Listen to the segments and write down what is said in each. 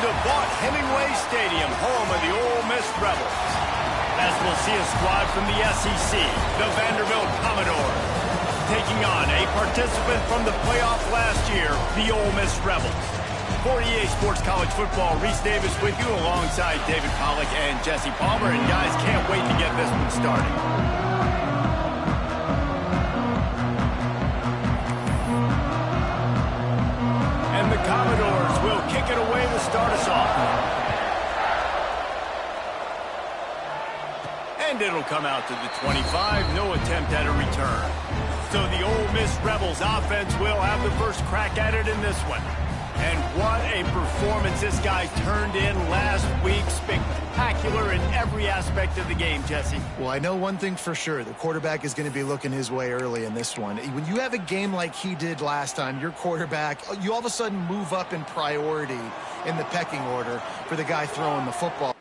to Vaught Hemingway Stadium, home of the Ole Miss Rebels. As we'll see a squad from the SEC, the Vanderbilt Commodores, taking on a participant from the playoff last year, the Ole Miss Rebels. 48 Sports College Football, Reese Davis with you alongside David Pollack and Jesse Palmer. And guys, can't wait to get this one started. And the Commodores will kick it away to start us off. And it'll come out to the 25, no attempt at a return. So the Ole Miss Rebels offense will have the first crack at it in this one. And what a performance this guy turned in last week. Spectacular in every aspect of the game, Jesse. Well, I know one thing for sure. The quarterback is going to be looking his way early in this one. When you have a game like he did last time, your quarterback, you all of a sudden move up in priority in the pecking order for the guy throwing the football.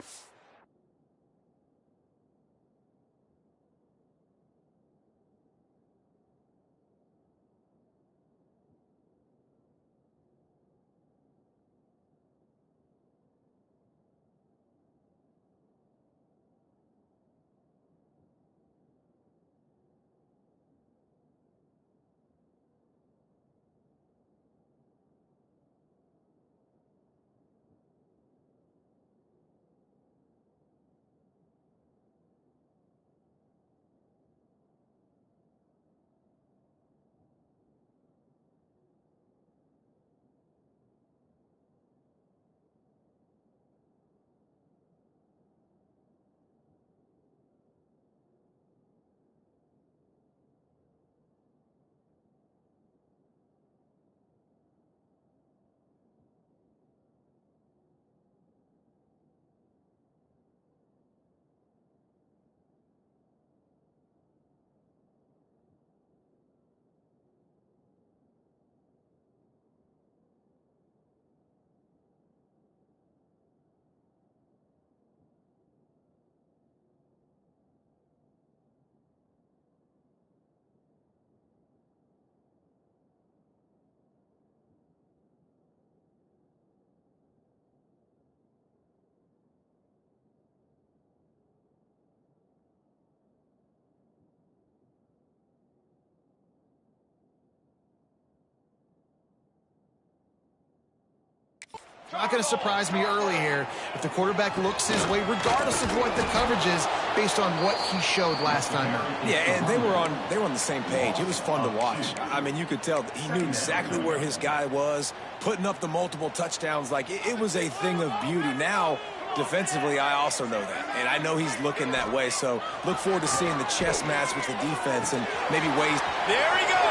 Not going to surprise me early here if the quarterback looks his way, regardless of what the coverage is, based on what he showed last time out. Yeah, and they were on the same page. It was fun to watch. I mean, you could tell that he knew exactly where his guy was, putting up the multiple touchdowns. Like, it was a thing of beauty. Now, defensively, I also know that, and I know he's looking that way. So look forward to seeing the chess match with the defense and maybe ways. There he goes.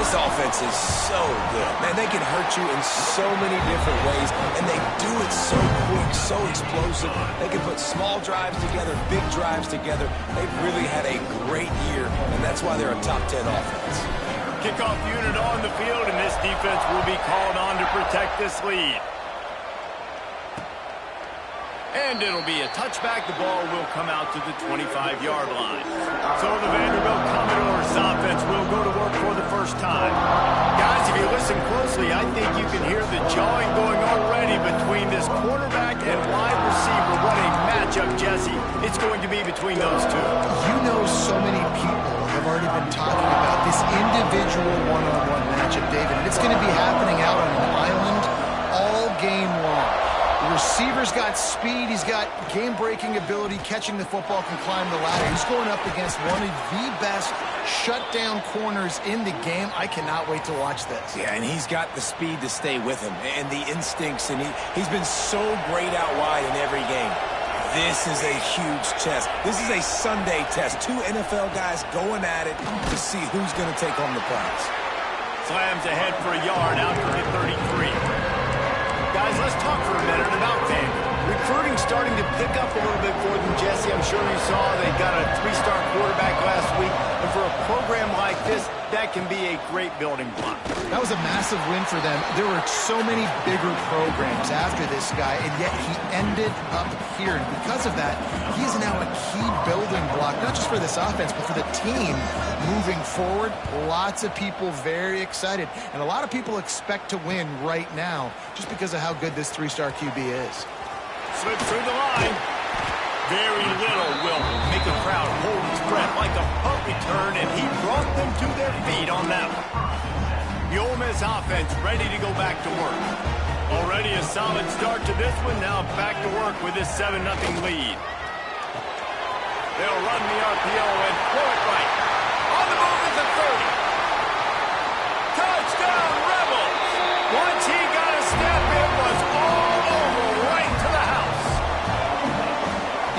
Offense is so good. Man, they can hurt you in so many different ways, and they do it so quick, so explosive. They can put small drives together, big drives together. They've really had a great year, and that's why they're a top 10 offense. Kickoff unit on the field, and this defense will be called on to protect this lead. And it'll be a touchback. The ball will come out to the 25-yard line. So the Vanderbilt Commodores offense will go to work for the first time. Guys, if you listen closely, I think you can hear the jawing going already between this quarterback and wide receiver. What a matchup, Jesse. It's going to be between those two. You know, so many people have already been talking about this individual one-on-one matchup, David. And it's going to be happening out on an island all game long. The receiver's got speed. He's got game-breaking ability, catching the football, can climb the ladder. He's going up against one of the best shutdown corners in the game. I cannot wait to watch this. Yeah, and he's got the speed to stay with him and the instincts, and he's been so great out wide in every game. This is a huge test. This is a Sunday test. Two NFL guys going at it to see who's going to take home the prize. Slams ahead for a yard out to the 33. Guys, let's talk for a minute about Vanderbilt. Recruiting starting to pick up a little bit for them, Jesse. I'm sure you saw they got a 3-star quarterback last week. A And for a program like this, that can be a great building block. That was a massive win for them. There were so many bigger programs after this guy, and yet he ended up here. And because of that, he is now a key building block, not just for this offense, but for the team moving forward. Lots of people very excited, and a lot of people expect to win right now just because of how good this three-star QB is. Slips through the line. Very little will make a crowd hold its breath like a punt return, and he brought them to their feet on that one. The Ole Miss offense ready to go back to work. Already a solid start to this one, now back to work with this 7-0 lead. They'll run the RPO and throw it right. On the move at the 30. Touchdown, Rebels! Once he got a step, it was all over right to the house.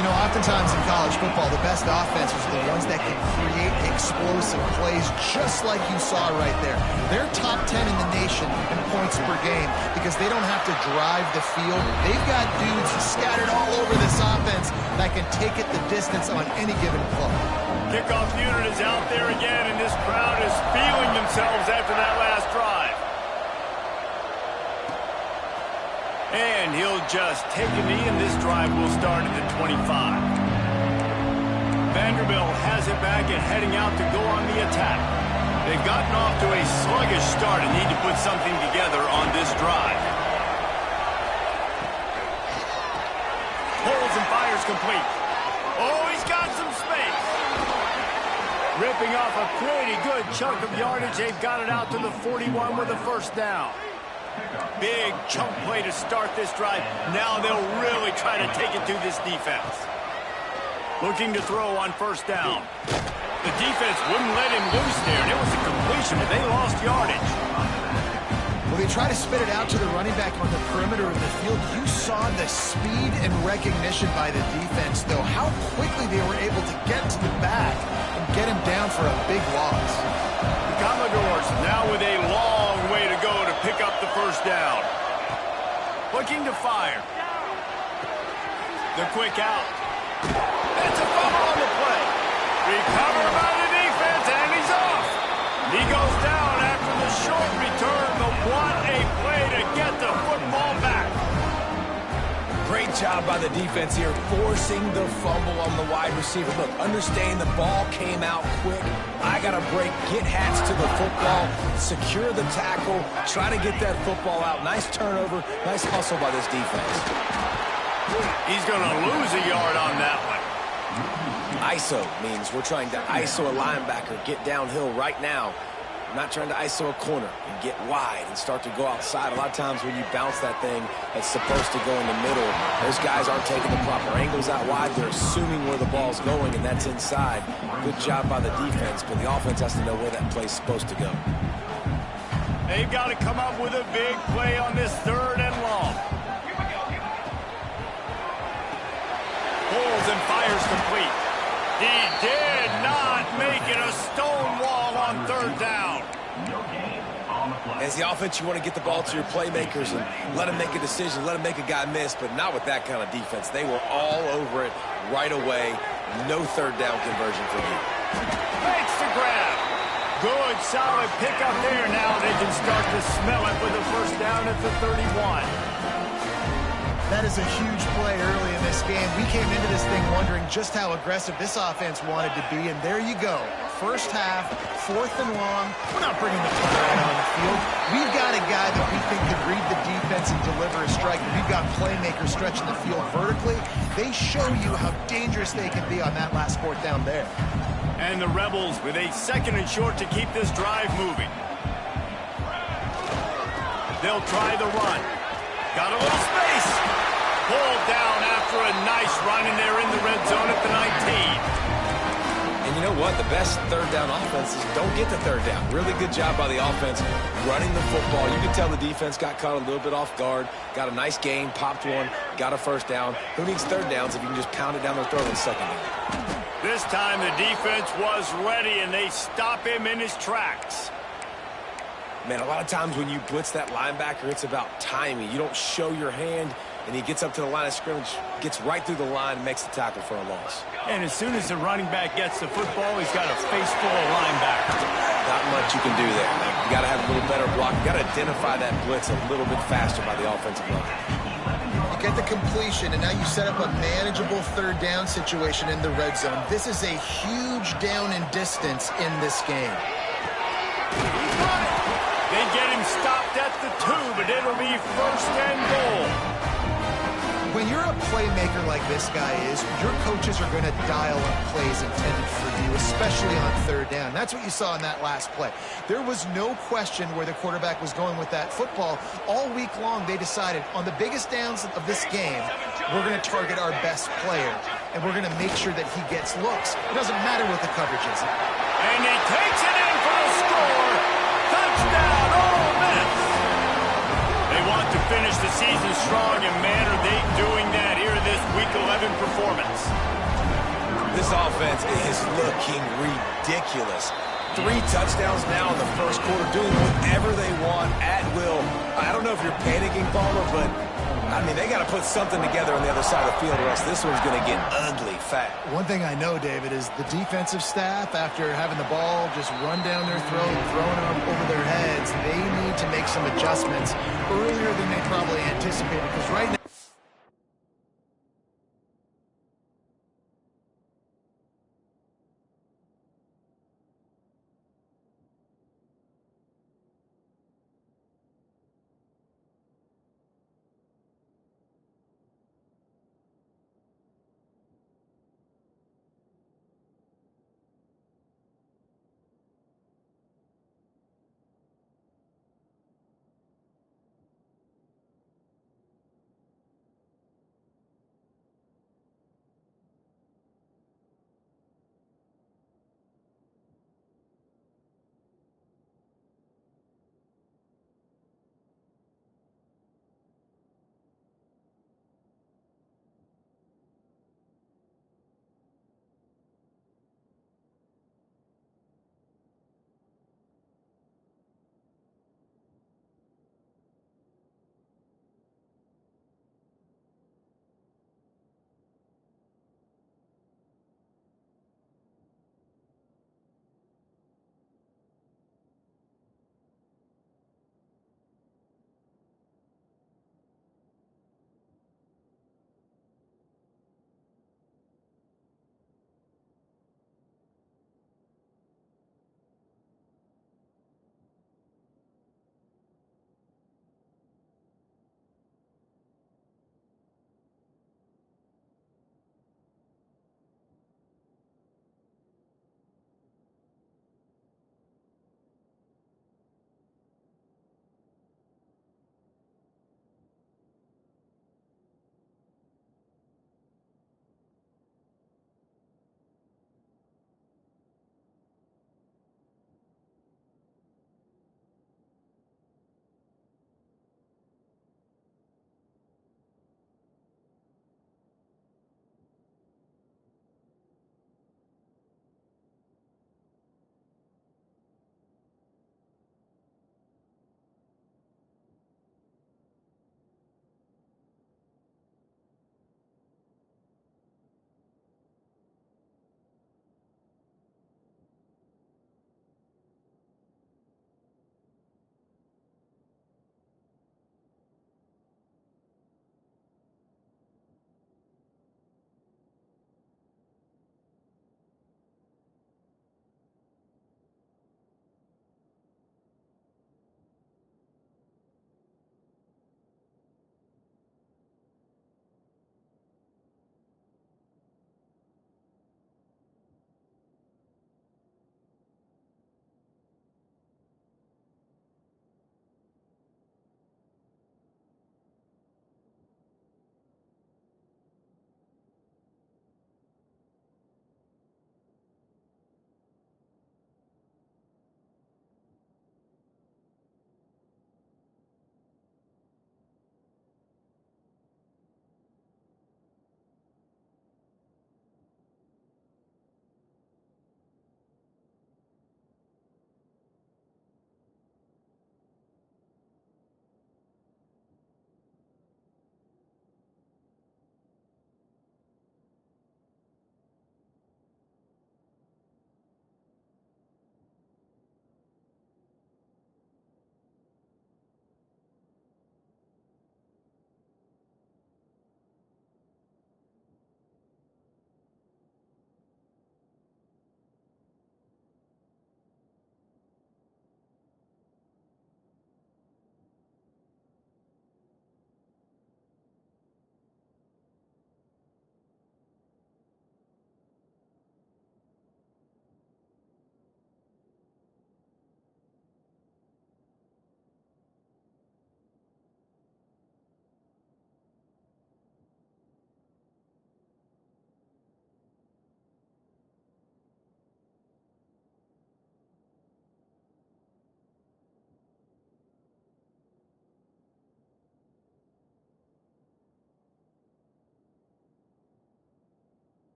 You know, oftentimes in college football, the best offenses are the ones that can create explosive plays, just like you saw right there. They're top 10 in the nation in points per game because they don't have to drive the field. They've got dudes scattered all over this offense that can take it the distance on any given play. Kickoff unit is out there again, and this crowd is feeling themselves after that last drive. And he'll just take a knee, and this drive will start at the 25. Vanderbilt has it back and heading out to go on the attack. They've gotten off to a sluggish start and need to put something together on this drive. Pulls and fires complete. Oh, he's got some space. Ripping off a pretty good chunk of yardage. They've got it out to the 41 with a first down. Big chunk play to start this drive. Now they'll really try to take it to this defense. Looking to throw on first down. The defense wouldn't let him loose there, and it was a completion, but they lost yardage. Well, they try to spit it out to the running back on the perimeter of the field. You saw the speed and recognition by the defense, though, how quickly they were able to get to the back and get him down for a big loss. The Commodores now with a long way to go to pick up the first down. Looking to fire. The quick out. It's a fumble on the play. Recovered by the defense, and he's off. He goes down after the short return, but what a play to get the football back. Great job by the defense here, forcing the fumble on the wide receiver. Look, understand the ball came out quick. I got to break, get hats to the football, secure the tackle, try to get that football out. Nice turnover, nice hustle by this defense. He's going to lose a yard on that one. ISO means we're trying to ISO a linebacker, get downhill right now. We're not trying to ISO a corner and get wide and start to go outside. A lot of times when you bounce that thing that's supposed to go in the middle, those guys aren't taking the proper angles out wide. They're assuming where the ball's going, and that's inside. Good job by the defense, but the offense has to know where that play's supposed to go. They've got to come up with a big play on this 3rd and long. Pulls and fires complete. He did not make it a stone wall on 3rd down. As the offense, you want to get the ball to your playmakers and let them make a decision, let them make a guy miss, but not with that kind of defense. They were all over it right away. No 3rd down conversion for you. Makes the grab. Good, solid pickup there. Now they can start to smell it with the first down at the 31. That is a huge play early in this game. We came into this thing wondering just how aggressive this offense wanted to be, and there you go. First half, 4th and long. We're not bringing the punter out on the field. We've got a guy that we think can read the defense and deliver a strike. We've got playmakers stretching the field vertically. They show you how dangerous they can be on that last 4th down there. And the Rebels with a 2nd and short to keep this drive moving. They'll try the run. Got a little space. Pulled down after a nice run, and they're in the red zone at the 19. And you know what? The best 3rd down offenses don't get the 3rd down. Really good job by the offense running the football. You can tell the defense got caught a little bit off guard, got a nice gain, popped one, got a first down. Who needs 3rd downs if you can just pound it down their throat on 2nd down? This time the defense was ready, and they stop him in his tracks. Man, a lot of times when you blitz that linebacker, it's about timing. You don't show your hand, and he gets up to the line of scrimmage, gets right through the line, and makes the tackle for a loss. And as soon as the running back gets the football, he's got a face full of linebackers. Not much you can do there. You got to have a little better block. You got to identify that blitz a little bit faster by the offensive line. You get the completion, and now you set up a manageable third down situation in the red zone. This is a huge down in distance in this game. They get him stopped at the 2, but it'll be first and goal. When you're a playmaker like this guy is, your coaches are going to dial up plays intended for you, especially on third down. That's what you saw in that last play. There was no question where the quarterback was going with that football. All week long, they decided on the biggest downs of this game, we're going to target our best player, and we're going to make sure that he gets looks. It doesn't matter what the coverage is. And he takes it in for the score. Touchdown, Ole Miss. They want to finish the season strong, and man, are they doing that here in this Week 11 performance. This offense is looking ridiculous. 3 touchdowns now in the first quarter, doing whatever they want at will. I don't know if you're panicking, Palmer, but, I mean, they got to put something together on the other side of the field, or else this one's going to get ugly fast. One thing I know, David, is the defensive staff, after having the ball just run down their throat, throwing it over their heads, they need to make some adjustments earlier than they probably anticipated, because right now,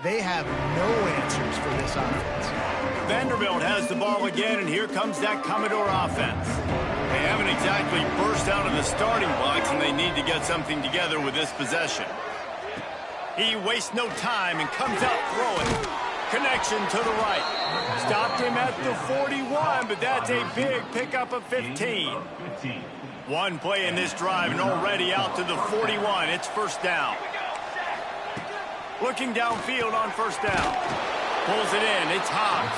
They have no answers for this offense. Vanderbilt has the ball again, and here comes that Commodore offense. They haven't exactly burst out of the starting blocks, and they need to get something together with this possession. He wastes no time and comes out throwing. Connection to the right. Stopped him at the 41, but that's a big pickup of 15. One play in this drive and already out to the 41. It's first down. Looking downfield on first down. Pulls it in. It's Hobbs.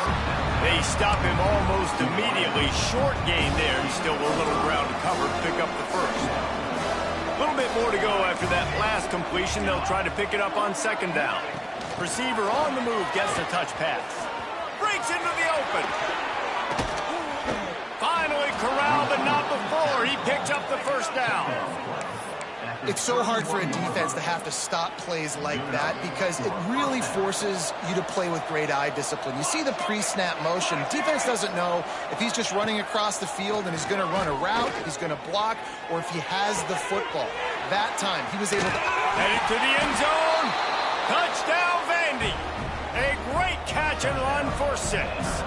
They stop him almost immediately. Short gain there, and still a little ground to cover to pick up the first. A little bit more to go after that last completion. They'll try to pick it up on second down. Receiver on the move gets a touch pass. Breaks into the open. Finally corralled, but not before. He picks up the first down. It's so hard for a defense to have to stop plays like that because it really forces you to play with great eye discipline. You see the pre-snap motion. Defense doesn't know if he's just running across the field and he's going to run a route, if he's going to block, or if he has the football. That time, he was able to... Headed to the end zone. Touchdown, Vandy. A great catch and run for 6.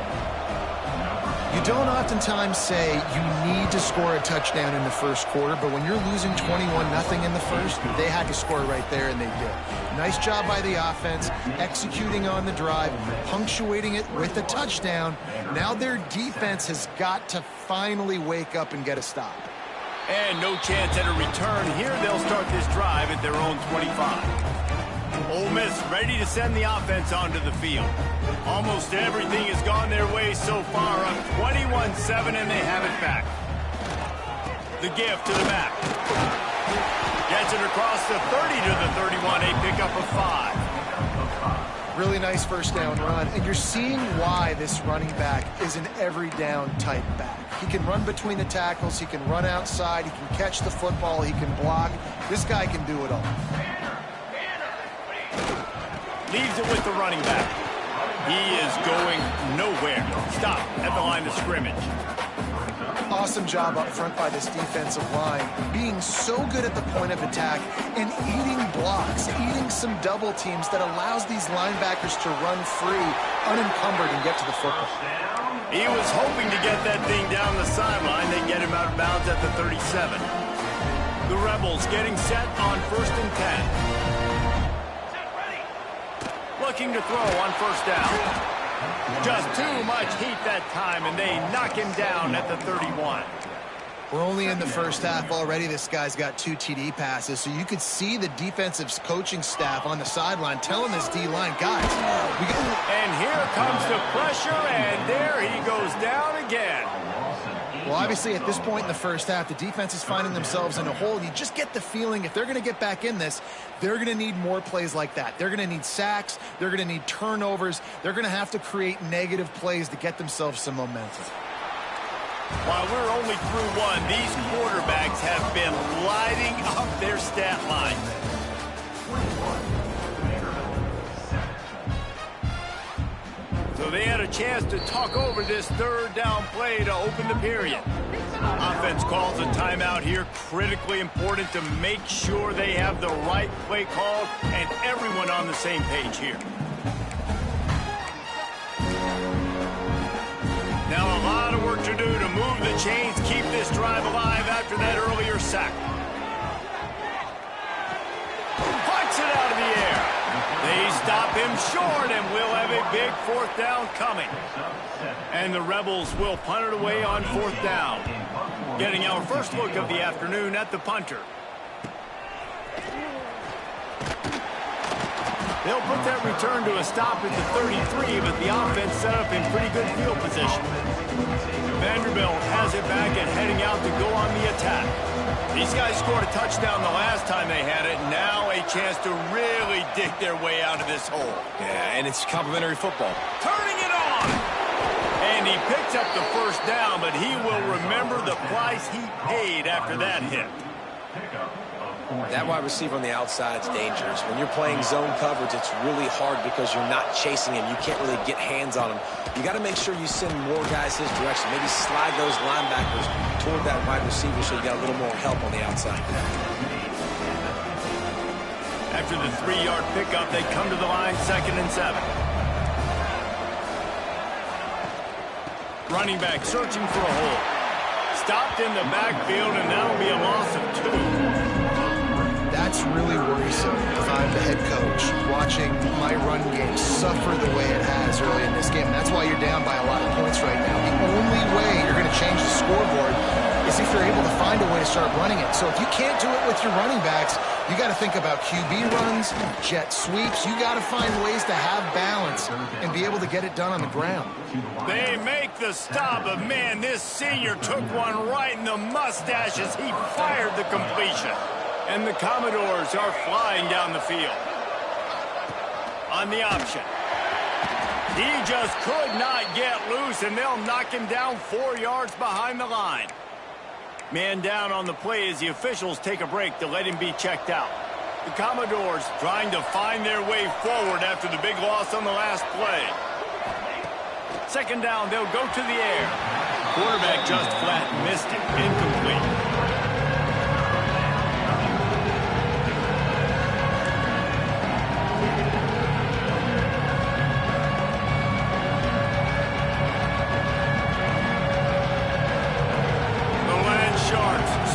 You don't oftentimes say you need to score a touchdown in the first quarter, but when you're losing 21-0 in the first, they had to score right there, and they did. Nice job by the offense, executing on the drive, punctuating it with a touchdown. Now their defense has got to finally wake up and get a stop. And no chance at a return here. They'll start this drive at their own 25. Ole Miss ready to send the offense onto the field. Almost everything has gone their way so far, up 21-7, and they have it back. The gift to the back. Gets it across the 30 to the 31, a pickup of 5. Really nice first down run, and you're seeing why this running back is an every down type back. He can run between the tackles, he can run outside, he can catch the football, he can block. This guy can do it all. Leaves it with the running back. He is going nowhere. Stop at the line of scrimmage. Awesome job up front by this defensive line, being so good at the point of attack and eating blocks, eating some double teams that allows these linebackers to run free, unencumbered, and get to the football. He was hoping to get that thing down the sideline. They get him out of bounds at the 37. The Rebels getting set on 1st and 10. Looking to throw on first down. Just too much heat that time, and they knock him down at the 31. We're only in the first half already. This guy's got 2 TD passes, so you could see the defensive coaching staff on the sideline telling this D-line, guys, we got... And here comes the pressure, and there he goes down again. Well, obviously, at this point in the first half, the defense is finding themselves in a hole. You just get the feeling if they're going to get back in this, they're going to need more plays like that. They're going to need sacks. They're going to need turnovers. They're going to have to create negative plays to get themselves some momentum. While we're only through one, these quarterbacks have been lighting up their stat line. So they had a chance to talk over this third down play to open the period. Offense calls a timeout here. Critically important to make sure they have the right play called and everyone on the same page here. Now a lot of work to do to move the chains, keep this drive alive after that earlier sack. Punts it out of the air. They stop him short, and we'll have a big 4th down coming. And the Rebels will punt it away on 4th down. Getting our first look of the afternoon at the punter. They'll put that return to a stop at the 33, but the offense set up in pretty good field position. Vanderbilt has it back and heading out to go on the attack. These guys scored a touchdown the last time they had it. Now a chance to really dig their way out of this hole. Yeah, and it's complimentary football. Turning it on! And he picks up the first down, but he will remember the price he paid after that hit. That wide receiver on the outside is dangerous. When you're playing zone coverage, it's really hard because you're not chasing him. You can't really get hands on him. You got to make sure you send more guys his direction. Maybe slide those linebackers toward that wide receiver so you got a little more help on the outside. After After the 3-yard pickup, they come to the line 2nd and 7. Running back searching for a hole. Stopped in the backfield, and that'll be a loss of 2. That's really worrisome if I'm the head coach, watching my run game suffer the way it has early in this game. And that's why you're down by a lot of points right now. The only way you're going to change the scoreboard is if you're able to find a way to start running it. So if you can't do it with your running backs, you got to think about QB runs, jet sweeps. You got to find ways to have balance and be able to get it done on the ground. They make the stop, but man, this senior took one right in the mustache as he fired the completion. And the Commodores are flying down the field. On the option. He just could not get loose, and they'll knock him down 4 yards behind the line. Man down on the play as the officials take a break to let him be checked out. The Commodores trying to find their way forward after the big loss on the last play. 2nd down, they'll go to the air. Quarterback just flat missed it. Incomplete.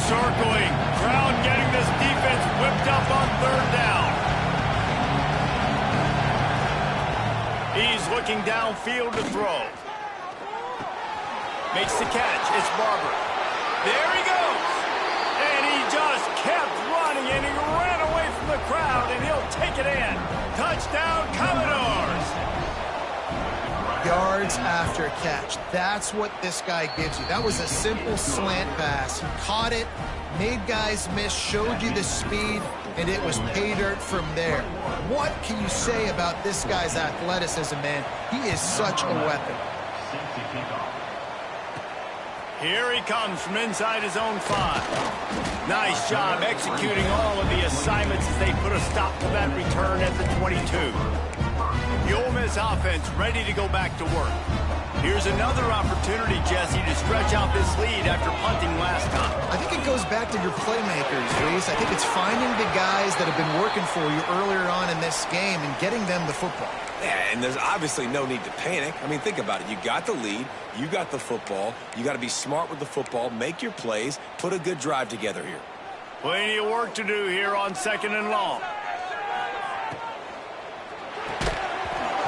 Circling. Crowd getting this defense whipped up on 3rd down. He's looking downfield to throw. Makes the catch. It's Barber. There he goes. And he just kept running, and he ran away from the crowd, and he'll take it in. Touchdown, Commodores. Yards after catch. That's what this guy gives you. That was a simple slant pass. He caught it, made guys miss, showed you the speed, and it was pay dirt from there. What can you say about this guy's athleticism, man? He is such a weapon. Here he comes from inside his own 5. Nice job executing all of the assignments as they put a stop to that return at the 22. The Ole Miss offense ready to go back to work. Here's another opportunity, Jesse, to stretch out this lead after punting last time. I think it goes back to your playmakers, Reese. I think it's finding the guys that have been working for you earlier on in this game and getting them the football. Yeah, and there's obviously no need to panic. I mean, think about it. You got the lead. You got the football. You got to be smart with the football, make your plays, put a good drive together here. Plenty of work to do here on 2nd and long.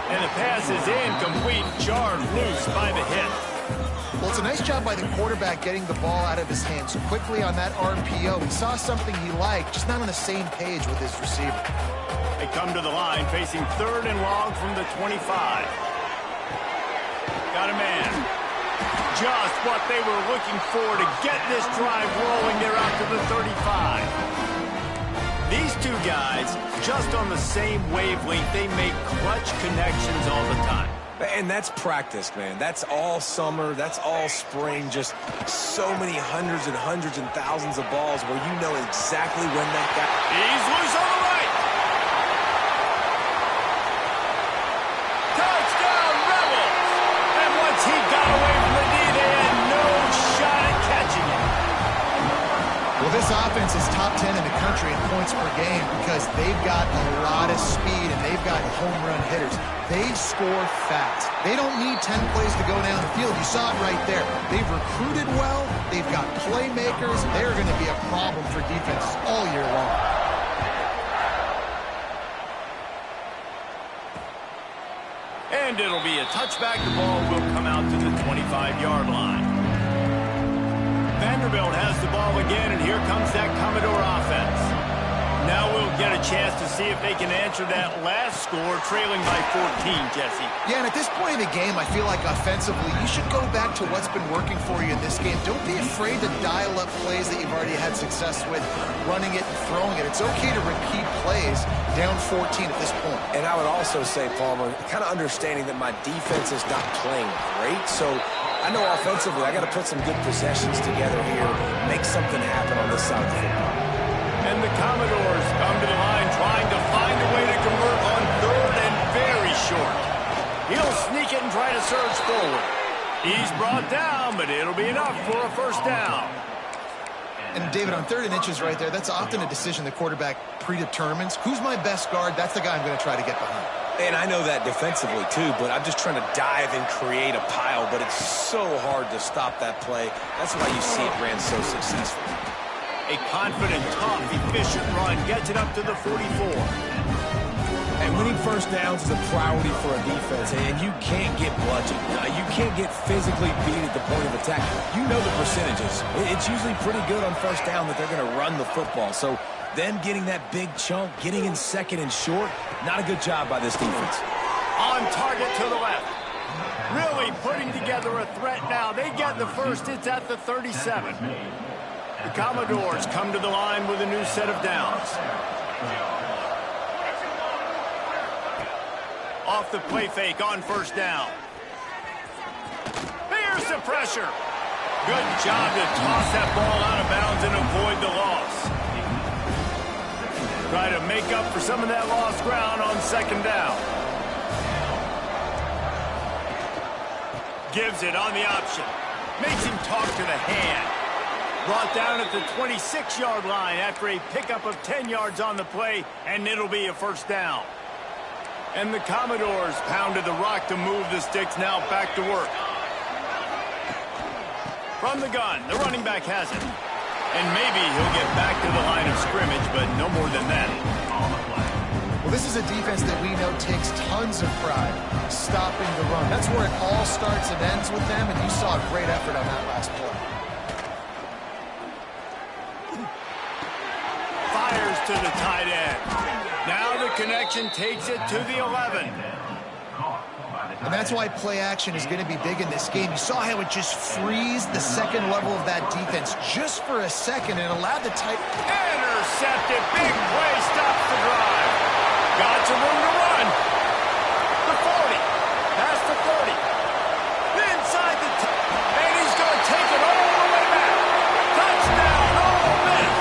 And the pass is incomplete, jarred loose by the hit. Well, it's a nice job by the quarterback getting the ball out of his hands quickly on that RPO. He saw something he liked, just not on the same page with his receiver. They come to the line facing 3rd and long from the 25. Got a man. Just what they were looking for to get this drive rolling. They're out to the 35. These two guys, just on the same wavelength, they make clutch connections all the time. And that's practice, man. That's all summer. That's all spring. Just so many hundreds and thousands of balls where you know exactly when that guy... He's loose on the right. Touchdown, Rebels! And once he got away from the knee, they had no shot at catching it. Well, this offense is top 10 in the country in points per game because they've got a lot of speed and they've got home run hitters. They score fast. They don't need 10 plays to go down the field. You saw it right there. They've recruited well. They've got playmakers. They're going to be a problem for defenses all year long. And it'll be a touchback. The ball will come out to the 25-yard line. Vanderbilt has the ball again, and here comes that Commodore offense. Now we'll get a chance to see if they can answer that last score, trailing by 14, Jesse. Yeah, and at this point in the game, I feel like offensively, you should go back to what's been working for you in this game. Don't be afraid to dial up plays that you've already had success with, running it and throwing it. It's okay to repeat plays down 14 at this point. And I would also say, Palmer, kind of understanding that my defense is not playing great, so I know offensively I got to put some good possessions together here, make something happen on this side of the football. And the Commodores come to the line trying to find a way to convert on 3rd and very short. He'll sneak it and try to surge forward. He's brought down, but it'll be enough for a 1st down. And, David, on 3rd and inches right there, that's often a decision the quarterback predetermines. Who's my best guard? That's the guy I'm going to try to get behind. And I know that defensively, too, but I'm just trying to dive and create a pile, but it's so hard to stop that play. That's why you see it ran so successfully. A confident, tough, efficient run gets it up to the 44. And winning first downs is a priority for a defense, and you can't get bludgeoned. You can't get physically beat at the point of attack. You know the percentages. It's usually pretty good on first down that they're going to run the football. So them getting that big chunk, getting in second and short, not a good job by this defense. On target to the left. Really putting together a threat now. They get the first. It's at the 37. The Commodores come to the line with a new set of downs. Off the play fake on first down. Here's the pressure. Good job to toss that ball out of bounds and avoid the loss. Try to make up for some of that lost ground on second down. Gives it on the option. Makes him talk to the hand. Brought down at the 26-yard line after a pickup of 10 yards on the play, and it'll be a first down. And the Commodores pounded the rock to move the sticks, now back to work. From the gun, the running back has it. And maybe he'll get back to the line of scrimmage, but no more than that. Well, this is a defense that we know takes tons of pride stopping the run. That's where it all starts and ends with them, and you saw a great effort on that last play. Fires to the tight end. Now the connection takes it to the 11. And that's why play action is going to be big in this game. You saw how it just frees the second level of that defense just for a second and allowed the tight... Intercepted. Big play stops the drive. Got some room to run. The 40. Past the 30. Inside the... And he's going to take it all the way back. Touchdown, Ole Miss.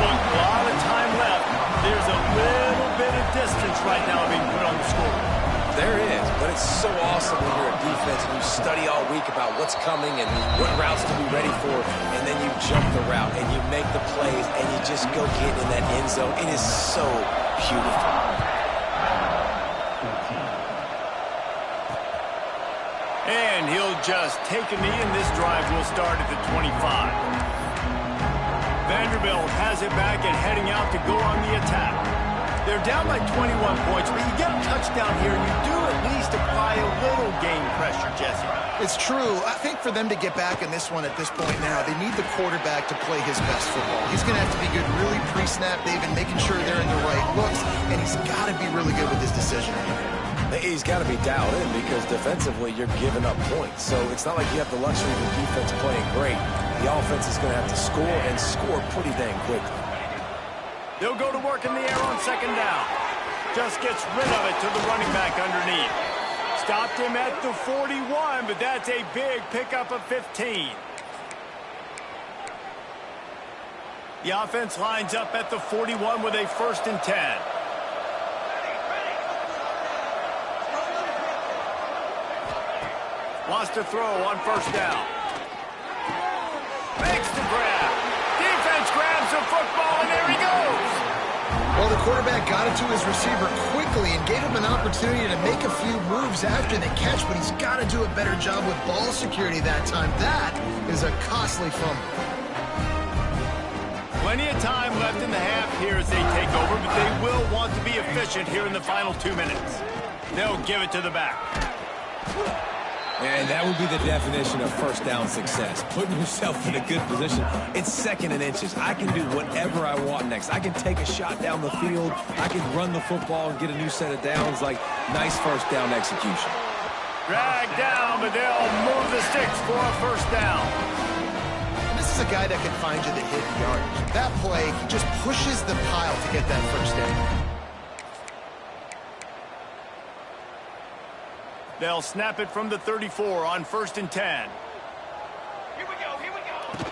With a lot of time left, there's a little bit of distance right now being put on the score. There is, but it's so awesome when you're a defense and you study all week about what's coming and what routes to be ready for, and then you jump the route and you make the plays and you just go get in that end zone. It is so beautiful. And he'll just take a knee, and this drive will start at the 25. Vanderbilt has it back and heading out to go on the attack. They're down by 21 points, but you get a touchdown here, and you do at least apply a little game pressure, Jesse. It's true. I think for them to get back in this one at this point now, they need the quarterback to play his best football. He's going to have to be good really pre-snap, David, making sure they're in the right looks, and he's got to be really good with his decision. He's got to be dialed in because defensively you're giving up points. So it's not like you have the luxury of the defense playing great. The offense is going to have to score and score pretty dang quickly. They'll go to work in the air on second down. Just gets rid of it to the running back underneath. Stopped him at the 41, but that's a big pickup of 15. The offense lines up at the 41 with a 1st and 10. Wants to throw on first down. Makes the grab. Defense grabs the football, and there he goes. Well, the quarterback got it to his receiver quickly and gave him an opportunity to make a few moves after the catch, but he's got to do a better job with ball security that time. That is a costly fumble. Plenty of time left in the half here as they take over, but they will want to be efficient here in the final 2 minutes. They'll give it to the back. And that would be the definition of first down success. Putting yourself in a good position. It's 2nd and inches. I can do whatever I want next. I can take a shot down the field. I can run the football and get a new set of downs. Like, nice first down execution. Drag down, but they'll move the sticks for a first down. And this is a guy that can find you the hidden yardage. That play, he just pushes the pile to get that first down. They'll snap it from the 34 on 1st and 10. Here we go, here we go.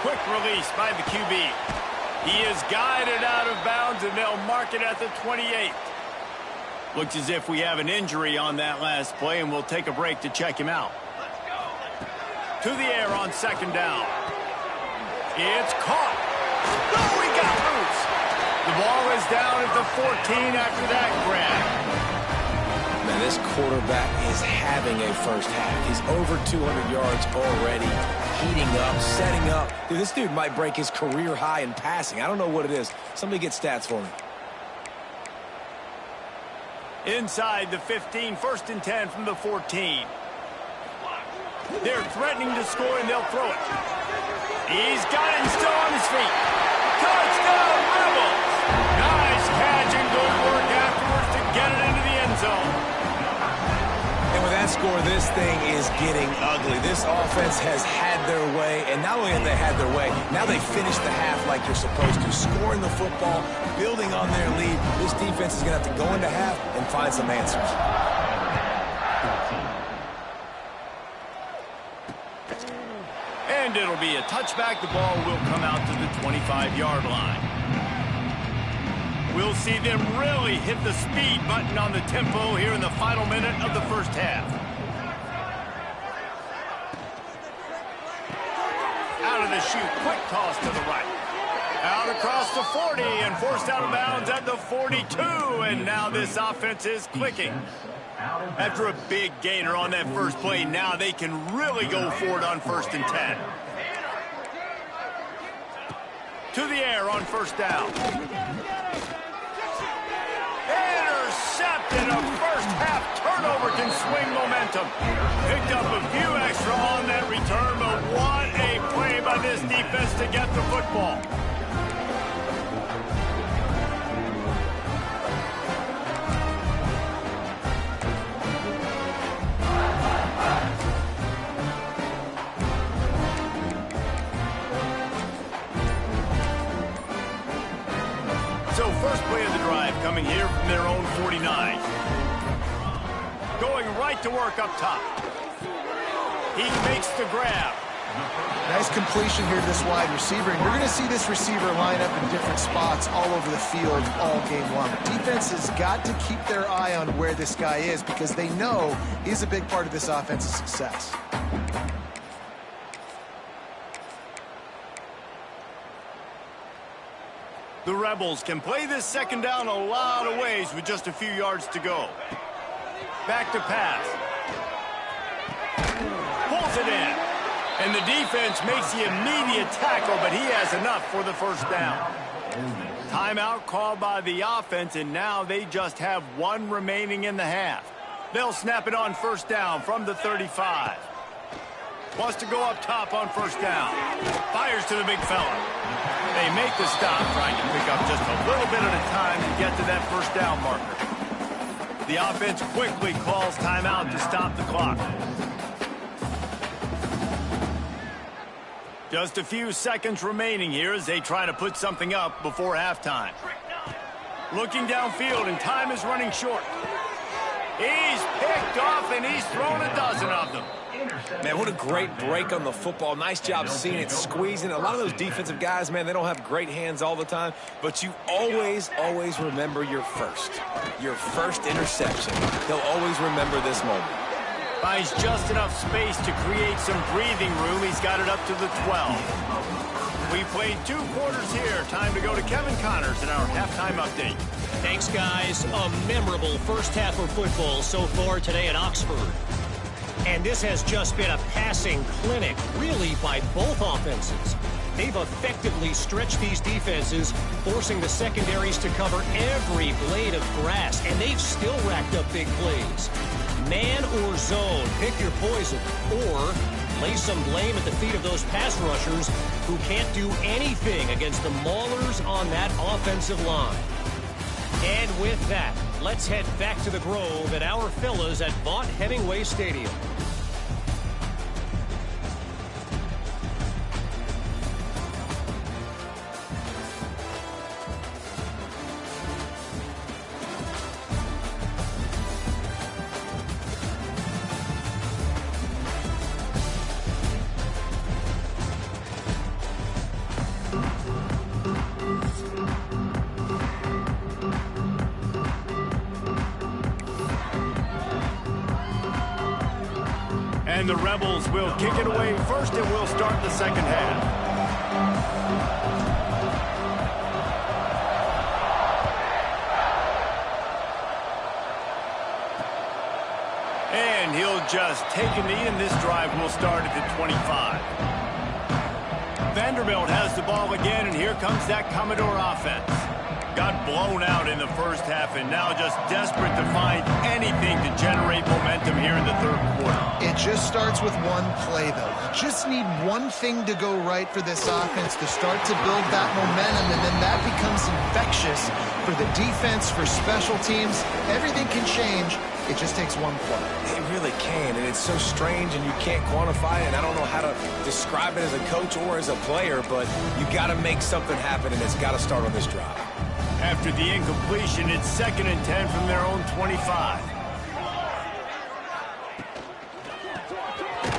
Quick release by the QB. He is guided out of bounds, and they'll mark it at the 28. Looks as if we have an injury on that last play, and we'll take a break to check him out. Let's go. To the air on second down. It's caught. Oh, he got loose. The ball is down at the 14 after that grab. Man, this quarterback is having a first half. He's over 200 yards already, heating up, setting up. Dude, this dude might break his career high in passing. I don't know what it is. Somebody get stats for me. Inside the 15, 1st and 10 from the 14. They're threatening to score, and they'll throw it. He's got it and still on his feet. Touchdown, Rebels! Nice catch and good work afterwards to get it into the end zone. And with that score, this thing is getting ugly. This offense has had their way, and not only have they had their way, now they finish the half like you're supposed to, scoring the football, building on their lead. This defense is going to have to go into half and find some answers. And it'll be a touchback. The ball will come out to the 25-yard line. We'll see them really hit the speed button on the tempo here in the final minute of the first half. Out of the chute, quick toss to the right. Out across the 40 and forced out of bounds at the 42. And now this offense is clicking. After a big gainer on that first play, now they can really go for it on 1st and 10. To the air on 1st down. Intercepted. A first half turnover can swing momentum. Picked up a few extra on that return, but what a play by this defense to get the football. So first play of the drive coming here from their own 49. Going right to work up top. He makes the grab. Nice completion here to this wide receiver. And you're going to see this receiver line up in different spots all over the field all game long. Defense has got to keep their eye on where this guy is because they know he's a big part of this offense's success. The Rebels can play this second down a lot of ways with just a few yards to go. Back to pass. Pulls it in. And the defense makes the immediate tackle, but he has enough for the first down. Timeout called by the offense, and now they just have one remaining in the half. They'll snap it on 1st down from the 35. Wants to go up top on 1st down. Fires to the big fella. They make the stop, trying to pick up just a little bit at a time to get to that 1st down marker. The offense quickly calls timeout to stop the clock. Just a few seconds remaining here as they try to put something up before halftime. Looking downfield, and time is running short. He's picked off, and he's thrown a dozen of them. Man, what a great break on the football. Nice job seeing it, squeezing. A lot of those defensive guys, man, they don't have great hands all the time, but you always remember your first interception. They'll always remember this moment. Finds just enough space to create some breathing room. He's got it up to the 12. We played 2 quarters here. Time to go to Kevin Connors in our halftime update. Thanks, guys. A memorable first half of football so far today at Oxford. And this has just been a passing clinic, really, by both offenses. They've effectively stretched these defenses, forcing the secondaries to cover every blade of grass, and they've still racked up big plays. Man or zone, pick your poison, or lay some blame at the feet of those pass rushers who can't do anything against the maulers on that offensive line. And with that, let's head back to the Grove at our fellas at Vaught Hemingway Stadium. And the Rebels will kick it away first, and we'll start the second half. And he'll just take a knee, and this drive will start at the 25. Vanderbilt has the ball again, and here comes that Commodore offense. Got blown out in the first half, and now just desperate to find anything to generate momentum here in the third quarter. It just starts with one play, though. You just need one thing to go right for this offense to start to build that momentum, and then that becomes infectious for the defense, for special teams. Everything can change. It just takes one play. It really can, and it's so strange, and you can't quantify it, and I don't know how to describe it as a coach or as a player, but you got to make something happen, and it's got to start on this drive. After the incompletion, it's 2nd and 10 from their own 25.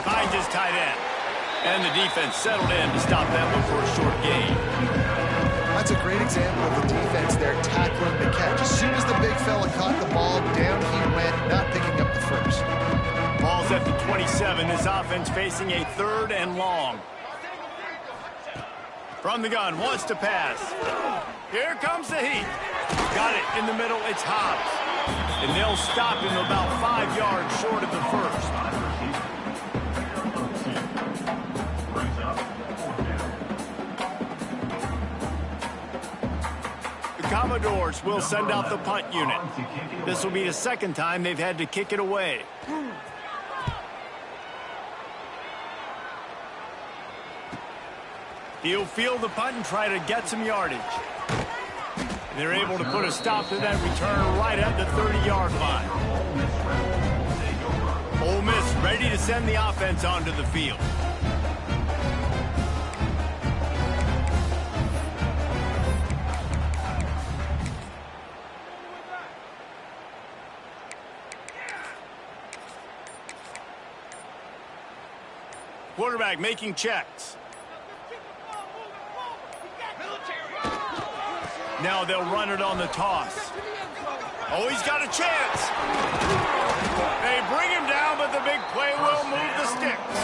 Finds his tight end. And the defense settled in to stop that one for a short gain. That's a great example of the defense there tackling the catch. As soon as the big fella caught the ball, down he went, not picking up the first. Ball's at the 27. This offense facing a 3rd and long. From the gun, wants to pass. Here comes the heat. Got it in the middle. It's Hobbs. And they'll stop him about 5 yards short of the first. The Commodores will send out the punt unit. This will be the 2nd time they've had to kick it away. He'll field the punt and try to get some yardage. And they're able to put a stop to that return right at the 30-yard line. Ole Miss ready to send the offense onto the field. Quarterback making checks. Now they'll run it on the toss. Oh, he's got a chance. They bring him down, but the big play will move the sticks.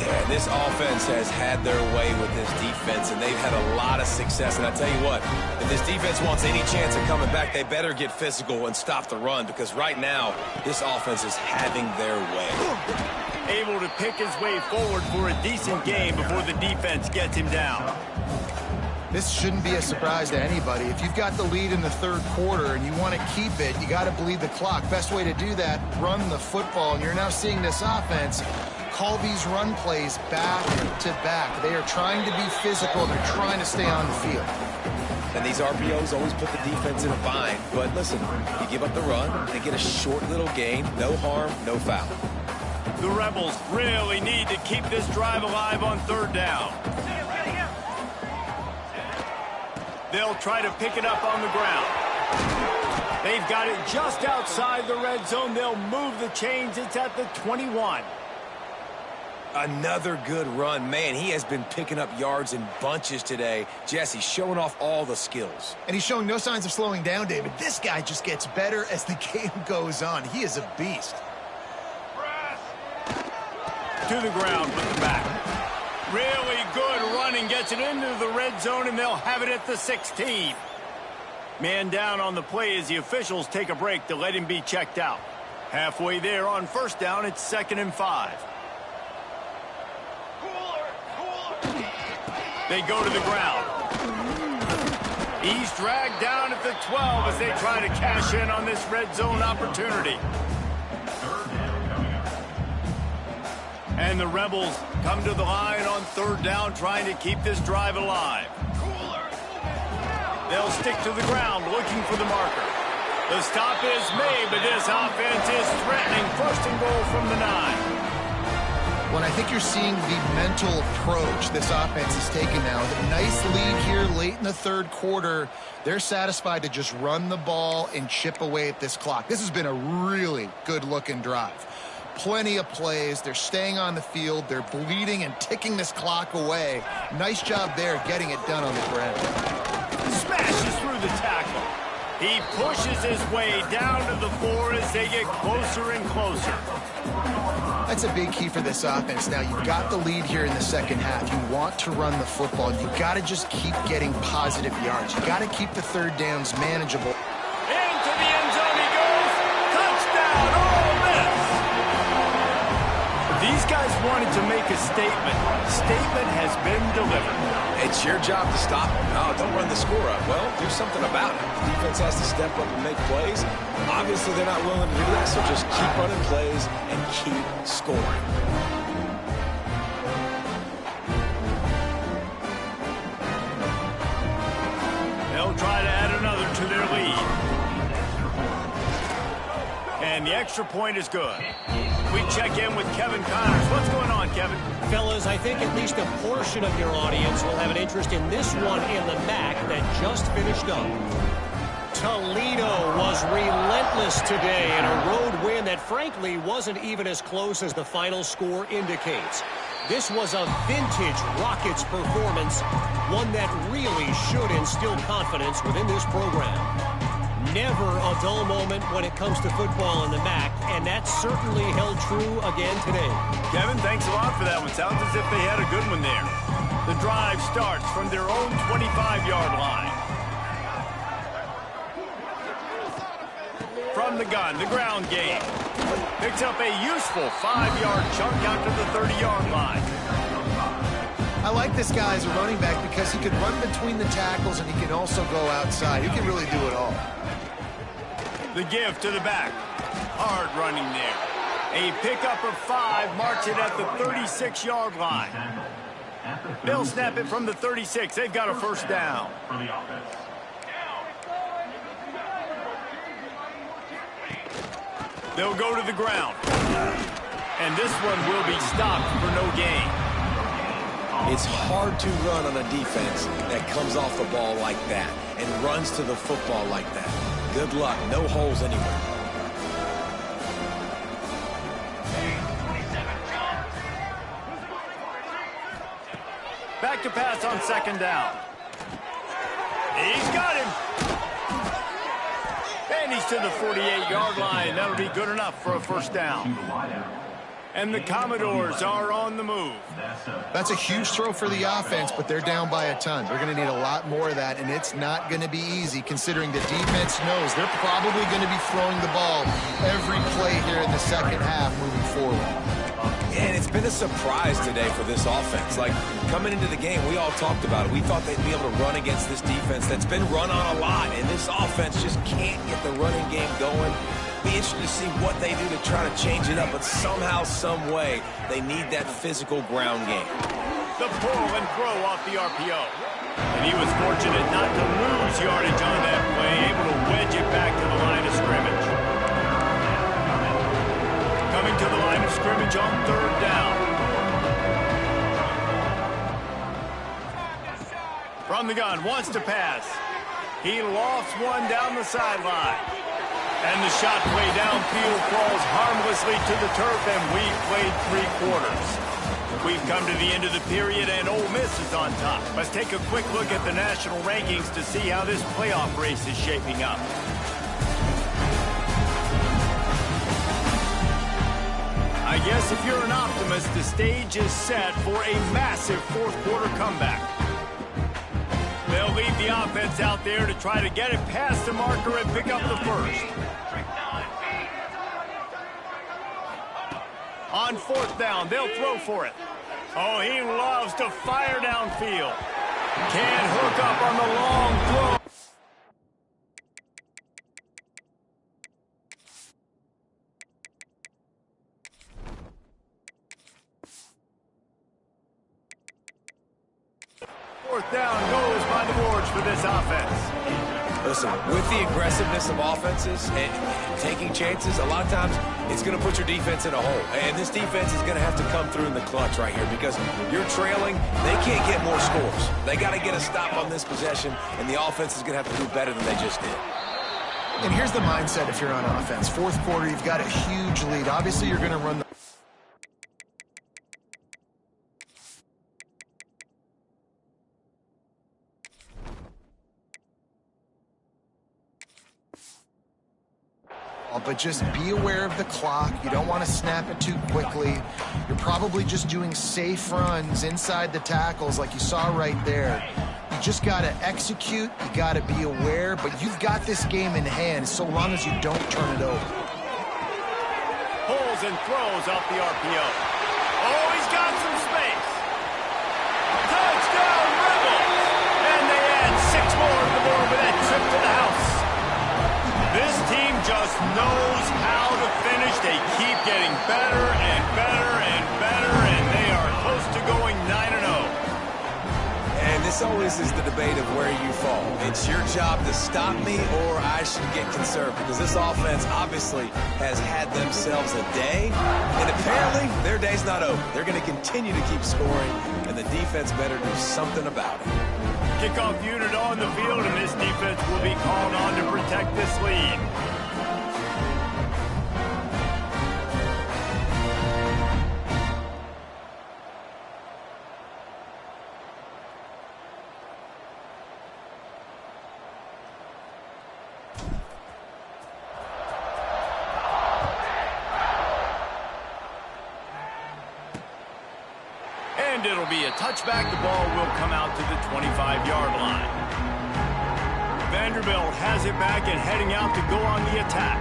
Yeah, this offense has had their way with this defense, and they've had a lot of success. And I tell you what, if this defense wants any chance of coming back, they better get physical and stop the run, because right now, this offense is having their way. Able to pick his way forward for a decent game before the defense gets him down. This shouldn't be a surprise to anybody. If you've got the lead in the 3rd quarter and you want to keep it, you got to bleed the clock. Best way to do that, run the football. And you're now seeing this offense call these run plays back to back. They are trying to be physical. They're trying to stay on the field. And these RPOs always put the defense in a bind. But listen, you give up the run, they get a short little gain, no harm, no foul. The Rebels really need to keep this drive alive on 3rd down. They'll try to pick it up on the ground. They've got it just outside the red zone. They'll move the chains. It's at the 21. Another good run. Man, he has been picking up yards in bunches today. Jesse showing off all the skills. And he's showing no signs of slowing down, David. This guy just gets better as the game goes on. He is a beast. To the ground with the back. Really good running, gets it into the red zone, and they'll have it at the 16. Man down on the play as the officials take a break to let him be checked out. Halfway there on 1st down, it's 2nd and 5. They go to the ground. He's dragged down at the 12 as they try to cash in on this red zone opportunity. And the Rebels come to the line on 3rd down, trying to keep this drive alive. They'll stick to the ground, looking for the marker. The stop is made, but this offense is threatening. 1st and goal from the 9. Well, I think you're seeing the mental approach this offense is taking now. The nice lead here late in the 3rd quarter. They're satisfied to just run the ball and chip away at this clock. This has been a really good-looking drive. Plenty of plays. They're staying on the field. They're bleeding and ticking this clock away. Nice job there getting it done on the ground. Smashes through the tackle. He pushes his way down to the floor as they get closer and closer. That's a big key for this offense. Now, you've got the lead here in the second half. You want to run the football. You got to just keep getting positive yards. You got to keep the third downs manageable. Into the end zone he goes. Touchdown, Ole Miss. These guys wanted to make a statement. Statement has been delivered. It's your job to stop them. No, don't run the score up. Well, do something about it. The defense has to step up and make plays. Obviously, they're not willing to do that, so just keep running plays and keep scoring. They'll try to add another to their lead. And the extra point is good. We check in with Kevin Connors. What's going on, Kevin? Fellas, I think at least a portion of your audience will have an interest in this one in the MAC that just finished up. Toledo was relentless today in a road win that frankly wasn't even as close as the final score indicates. This was a vintage Rockets performance, one that really should instill confidence within this program. Never a dull moment when it comes to football in the MAC, and that certainly held true again today. Kevin, thanks a lot for that one. Sounds as if they had a good one there. The drive starts from their own 25-yard line. From the gun, the ground game. Picks up a useful 5-yard chunk out to the 30-yard line. I like this guy as a running back because he can run between the tackles and he can also go outside. He can really do it all. The give to the back. Hard running there. A pickup of 5, marks it at the 36-yard line. They'll snap it from the 36. They've got a first down. They'll go to the ground. And this one will be stopped for no gain. It's hard to run on a defense that comes off the ball like that and runs to the football like that. Good luck. No holes anywhere. Back to pass on second down. He's got him. And he's to the 48-yard line. That'll be good enough for a first down. And the Commodores are on the move. That's a huge throw for the offense, but they're down by a ton. They're going to need a lot more of that, and it's not going to be easy considering the defense knows they're probably going to be throwing the ball every play here in the second half moving forward. And it's been a surprise today for this offense. Like, coming into the game, we all talked about it. We thought they'd be able to run against this defense that's been run on a lot, and this offense just can't get the running game going. Be interested to see what they do to try to change it up, but somehow, some way, they need that physical ground game. The pull and throw off the RPO. And he was fortunate not to lose yardage on that play, able to wedge it back to the line of scrimmage. Coming to the line of scrimmage on third down. From the gun, wants to pass. He lofts one down the sideline. And the shot play downfield falls harmlessly to the turf, and we've played 3 quarters. We've come to the end of the period, and Ole Miss is on top. Let's take a quick look at the national rankings to see how this playoff race is shaping up. I guess if you're an optimist, the stage is set for a massive fourth-quarter comeback. They'll leave the offense out there to try to get it past the marker and pick up the first. On fourth down, they'll throw for it. Oh, he loves to fire downfield. Can't hook up on the long throw. Fourth down goes by the boards for this offense. Listen, with the aggressiveness of offenses and taking chances, a lot of times it's going to put your defense in a hole. And this defense is going to have to come through in the clutch right here because you're trailing. They can't get more scores. They got to get a stop on this possession, and the offense is going to have to do better than they just did. And here's the mindset if you're on offense. Fourth quarter, you've got a huge lead. Obviously, you're going to run the ball, but just be aware of the clock. You don't want to snap it too quickly. You're probably just doing safe runs inside the tackles like you saw right there. You just got to execute. You got to be aware, but you've got this game in hand so long as you don't turn it over. Pulls and throws off the RPO. Oh, he's got some space. Touchdown, Rebels! And they add 6 more to the board with that trip to the house. This team just knows how to finish. They keep getting better and better and better, and they are close to going 9-0. And this always is the debate of where you fall. It's your job to stop me, or I should get conserved, because this offense obviously has had themselves a day, and apparently their day's not over. They're going to continue to keep scoring, and the defense better do something about it. Kickoff unit on the field, and this defense will be called on to protect this lead. And it'll be a touchback. The ball will come out to the 25-yard line. Vanderbilt has it back and heading out to go on the attack.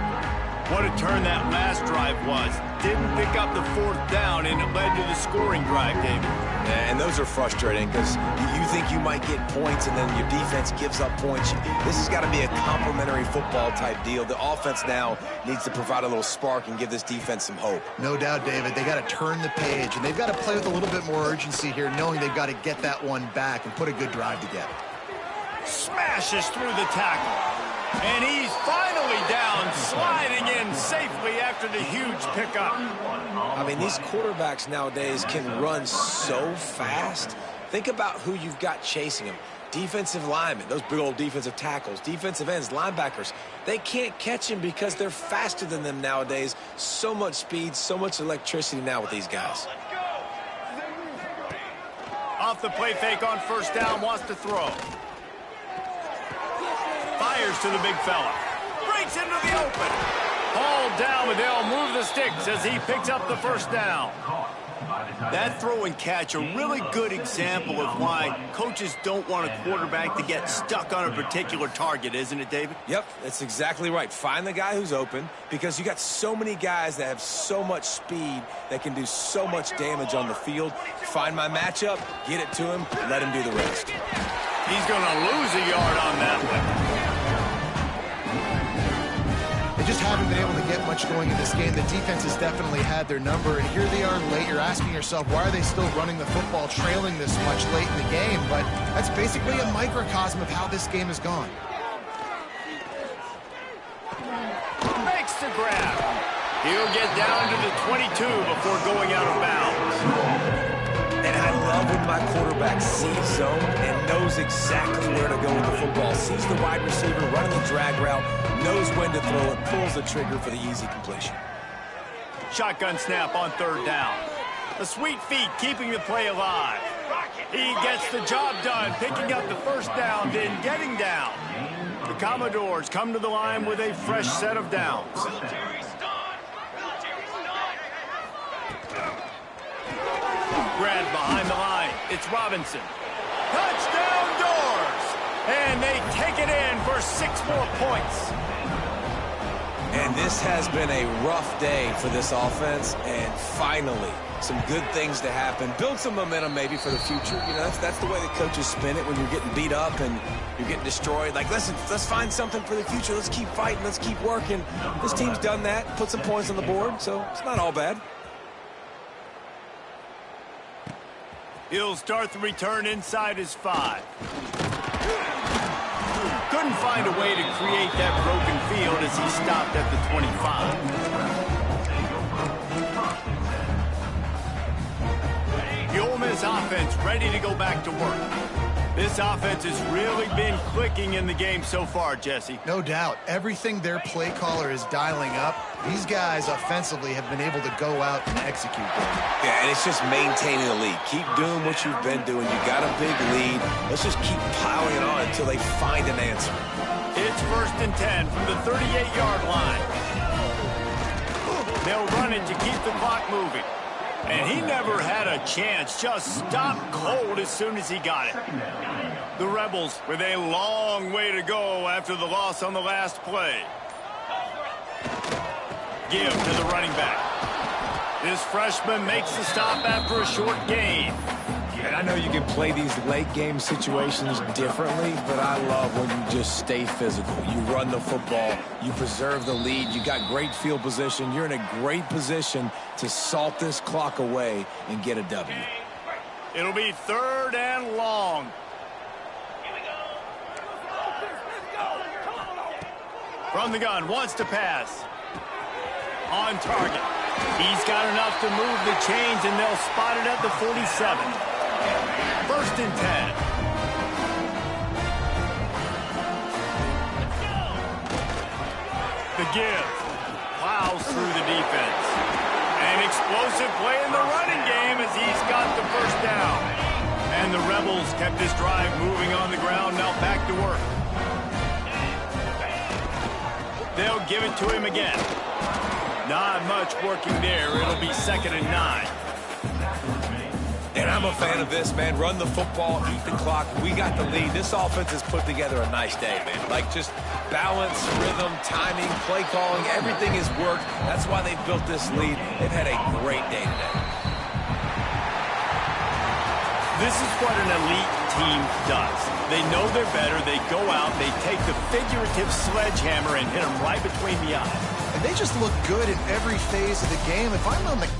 What a turn that last drive was. Didn't pick up the 4th down, and it led to the scoring drive, David. And those are frustrating because you think you might get points and then your defense gives up points. This has got to be a complementary football type deal. The offense now needs to provide a little spark and give this defense some hope. No doubt, David. They got to turn the page, and they've got to play with a little bit more urgency here, knowing they've got to get that one back and put a good drive together. Smashes through the tackle. And he's finally down, sliding in safely after the huge pickup. I mean, these quarterbacks nowadays can run so fast. Think about who you've got chasing them. Defensive linemen, those big old defensive tackles, defensive ends, linebackers. They can't catch him because they're faster than them nowadays. So much speed, so much electricity now with these guys. Off the play fake on 1st down, wants to throw. Fires to the big fella. Breaks into the open. Hauled down, but they'll move the sticks as he picks up the 1st down. That throw and catch, a really good example of why coaches don't want a quarterback to get stuck on a particular target, isn't it, David? Yep, that's exactly right. Find the guy who's open, because you got so many guys that have so much speed that can do so much damage on the field. Find my matchup, get it to him, let him do the rest. He's going to lose a yard on that one. They just haven't been able to get much going in this game. The defense has definitely had their number, and here they are late. You're asking yourself, why are they still running the football, trailing this much late in the game? But that's basically a microcosm of how this game has gone. Makes the grab. He'll get down to the 22 before going out of bounds. And I love when my quarterback sees zone and knows exactly where to go with the football. Sees the wide receiver running the drag route, knows when to throw it, pulls the trigger for the easy completion. Shotgun snap on 3rd down. The sweet feet keeping the play alive. He gets the job done, picking up the 1st down, then getting down. The Commodores come to the line with a fresh set of downs. Grabbed behind the line. It's Robinson. Touchdown Doors! And they take it in for 6 more points. And this has been a rough day for this offense, and finally some good things to happen. Build some momentum maybe for the future. You know, that's the way the coaches spin it when you're getting beat up and you're getting destroyed. Like, listen, let's find something for the future. Let's keep fighting. Let's keep working. This team's done that, put some points on the board, so it's not all bad. He'll start the return inside his 5. Couldn't find a way to create that broken field as he stopped at the 25. The Ole Miss offense ready to go back to work. This offense has really been clicking in the game so far, Jesse. No doubt. Everything their play caller is dialing up, these guys offensively have been able to go out and execute them. Yeah, and it's just maintaining the lead. Keep doing what you've been doing. You got a big lead. Let's just keep piling it on until they find an answer. It's 1st and 10 from the 38-yard line. They'll run it to keep the clock moving. And he never had a chance, just stopped cold as soon as he got it. The Rebels with a long way to go after the loss on the last play. Give to the running back. This freshman makes the stop after a short gain. And I know you can play these late game situations differently, but I love when you just stay physical. You run the football, you preserve the lead, you got great field position. You're in a great position to salt this clock away and get a W. It'll be 3rd and long. From the gun, wants to pass. On target. He's got enough to move the chains, and they'll spot it at the 47. 1st and 10. The give. Plows through the defense. An explosive play in the running game as he's got the 1st down. And the Rebels kept this drive moving on the ground. Now back to work. They'll give it to him again. Not much working there. It'll be 2nd and 9. And I'm a fan of this, man. Run the football, eat the clock. We got the lead. This offense has put together a nice day, man. Like just balance, rhythm, timing, play calling, everything has worked. That's why they've built this lead. They've had a great day today. This is what an elite team does. They know they're better. They go out, they take the figurative sledgehammer and hit them right between the eyes. And they just look good in every phase of the game. If I'm on the